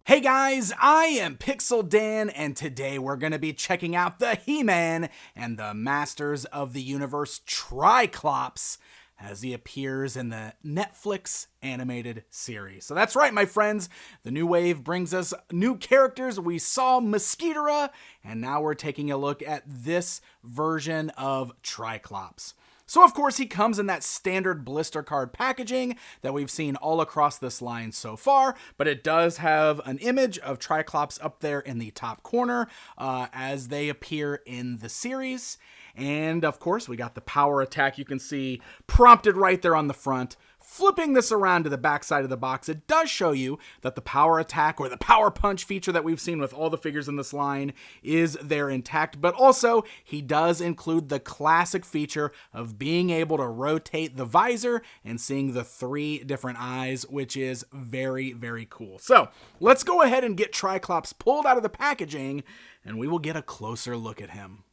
Hey guys, I am Pixel Dan, and today we're going to be checking out the He-Man and the Masters of the Universe Tri-Klops as he appears in the Netflix animated series. So that's right, my friends. The new wave brings us new characters. We saw Mosquitera, and now we're taking a look at this version of Tri-Klops. So of course he comes in that standard blister card packaging that we've seen all across this line so far, but it does have an image of Tri-Klops up there in the top corner as they appear in the series. And of course we got the power attack you can see prompted right there on the front. Flipping this around to the back side of the box, it does show you that the power attack or the power punch feature that we've seen with all the figures in this line is there intact, but also he does include the classic feature of being able to rotate the visor and seeing the 3 different eyes, which is very, very cool. So let's go ahead and get Tri-Klops pulled out of the packaging and we will get a closer look at him.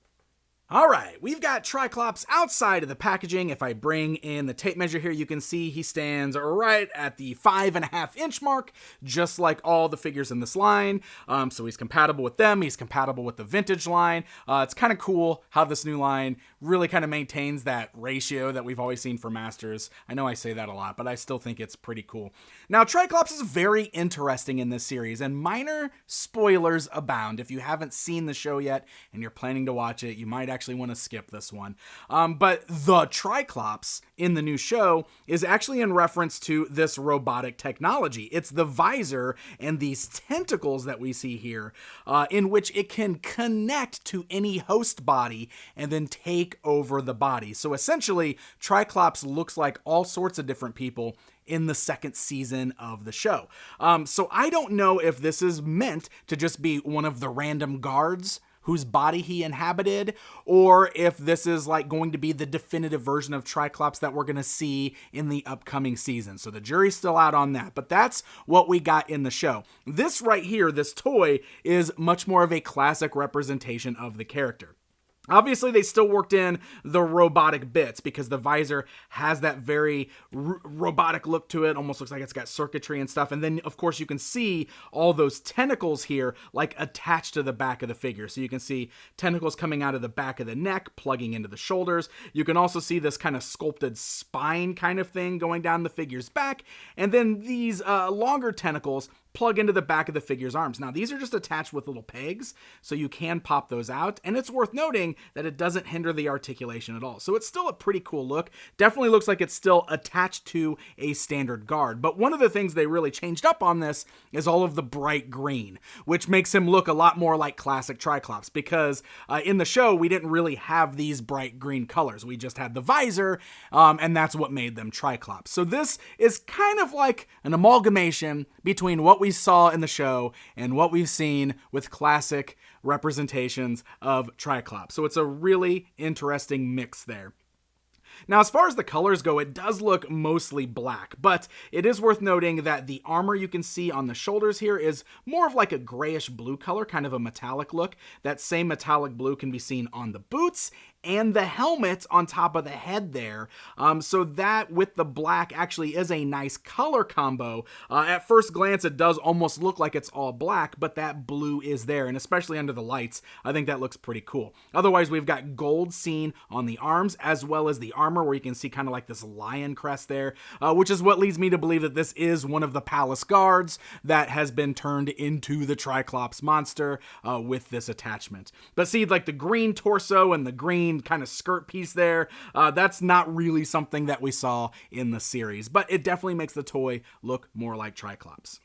All right, we've got Tri-Klops outside of the packaging. If I bring in the tape measure here, you can see he stands right at the 5.5-inch mark, just like all the figures in this line. So he's compatible with them. He's compatible with the vintage line. It's kind of cool how this new line really kind of maintains that ratio that we've always seen for Masters. I know I say that a lot, but I still think it's pretty cool. Now, Tri-Klops is very interesting in this series, and minor spoilers abound. If you haven't seen the show yet and you're planning to watch it, you might actually want to skip this one. But the Tri-Klops in the new show is actually in reference to this robotic technology. It's the visor and these tentacles that we see here, in which it can connect to any host body and then take over the body. So essentially, Tri-Klops looks like all sorts of different people in the second season of the show. So I don't know if this is meant to just be one of the random guards whose body he inhabited, or if this is like going to be the definitive version of Tri-Klops that we're going to see in the upcoming season. So the jury's still out on that, but that's what we got in the show. This right here, this toy, is much more of a classic representation of the character. Obviously, they still worked in the robotic bits because the visor has that very robotic look to it. Almost looks like it's got circuitry and stuff. And then, of course, you can see all those tentacles here like attached to the back of the figure. So you can see tentacles coming out of the back of the neck, plugging into the shoulders. You can also see this kind of sculpted spine kind of thing going down the figure's back. And then these longer tentacles plug into the back of the figure's arms. Now, these are just attached with little pegs, so you can pop those out, and it's worth noting that it doesn't hinder the articulation at all. So it's still a pretty cool look. Definitely looks like it's still attached to a standard guard, but one of the things they really changed up on this is all of the bright green, which makes him look a lot more like classic Tri-Klops, because in the show, we didn't really have these bright green colors. We just had the visor, and that's what made them Tri-Klops. So this is kind of like an amalgamation between what we saw in the show and what we've seen with classic representations of Tri-Klops. So it's a really interesting mix there. Now, as far as the colors go, it does look mostly black, but it is worth noting that the armor you can see on the shoulders here is more of like a grayish blue color, kind of a metallic look. That same metallic blue can be seen on the boots and the helmet on top of the head there. So that with the black actually is a nice color combo. At first glance, it does almost look like it's all black, but that blue is there, and especially under the lights, I think that looks pretty cool. Otherwise, we've got gold seen on the arms as well as the armor, where you can see kind of like this lion crest there, which is what leads me to believe that this is one of the palace guards that has been turned into the Tri-Klops monster with this attachment. But see, like the green torso and the green kind of skirt piece there, that's not really something that we saw in the series, but it definitely makes the toy look more like Tri-Klops.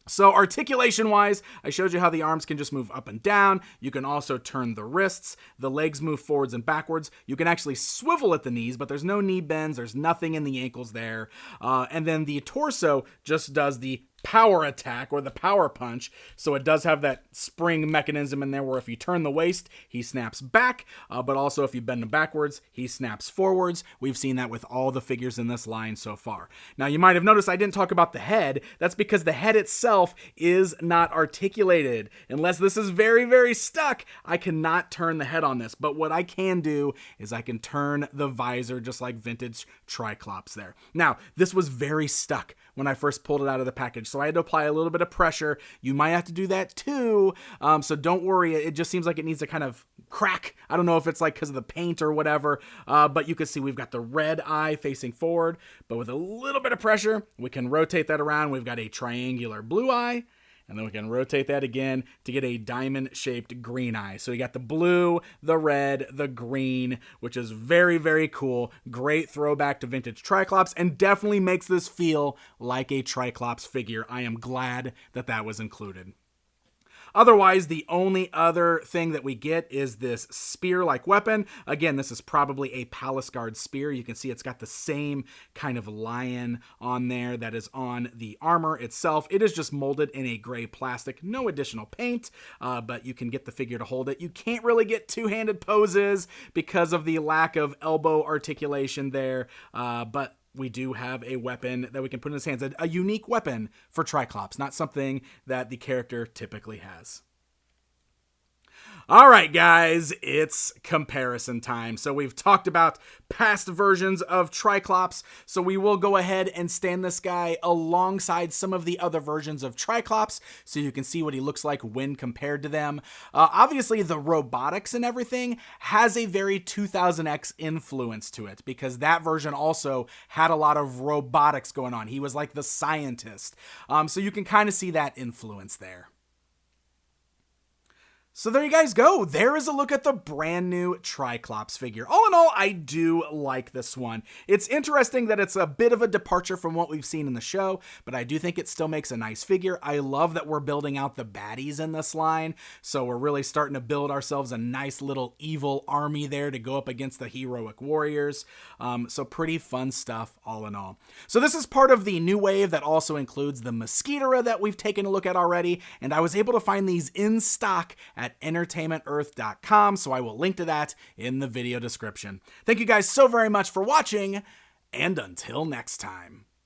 So articulation-wise, I showed you how the arms can just move up and down. You can also turn the wrists. The legs move forwards and backwards. You can actually swivel at the knees, but there's no knee bends. There's nothing in the ankles there. And then the torso just does the power attack or the power punch. So it does have that spring mechanism in there where if you turn the waist, he snaps back, but also if you bend him backwards, he snaps forwards. We've seen that with all the figures in this line so far. Now you might have noticed I didn't talk about the head. That's because the head itself is not articulated. Unless this is very, very stuck, I cannot turn the head on this. But what I can do is I can turn the visor just like vintage Tri-Klops there. Now, this was very stuck when I first pulled it out of the package. so I had to apply a little bit of pressure. You might have to do that too, so don't worry. It just seems like it needs to kind of crack. I don't know if it's like because of the paint or whatever, but you can see we've got the red eye facing forward, but with a little bit of pressure, we can rotate that around. We've got a triangular blue eye, and then we can rotate that again to get a diamond-shaped green eye. So you got the blue, the red, the green, which is very, very cool. Great throwback to vintage Tri-Klops, and definitely makes this feel like a Tri-Klops figure. I am glad that that was included. Otherwise, the only other thing that we get is this spear-like weapon. Again, this is probably a Palace Guard spear. You can see it's got the same kind of lion on there that is on the armor itself. It is just molded in a gray plastic, no additional paint, but you can get the figure to hold it. You can't really get two-handed poses because of the lack of elbow articulation there, but we do have a weapon that we can put in his hands, a unique weapon for Tri-Klops, not something that the character typically has. All right, guys, it's comparison time. So we've talked about past versions of Tri-Klops, so we will go ahead and stand this guy alongside some of the other versions of Tri-Klops so you can see what he looks like when compared to them. Obviously, the robotics and everything has a very 2000X influence to it because that version also had a lot of robotics going on. He was like the scientist. So you can kind of see that influence there. So there you guys go. There is a look at the brand new Tri-Klops figure. All in all, I do like this one. It's interesting that it's a bit of a departure from what we've seen in the show, but I do think it still makes a nice figure. I love that we're building out the baddies in this line, so we're really starting to build ourselves a nice little evil army there to go up against the heroic warriors. So pretty fun stuff all in all. So this is part of the new wave that also includes the Mosquitera that we've taken a look at already, and I was able to find these in stock at entertainmentearth.com, so I will link to that in the video description. Thank you guys so very much for watching, and until next time.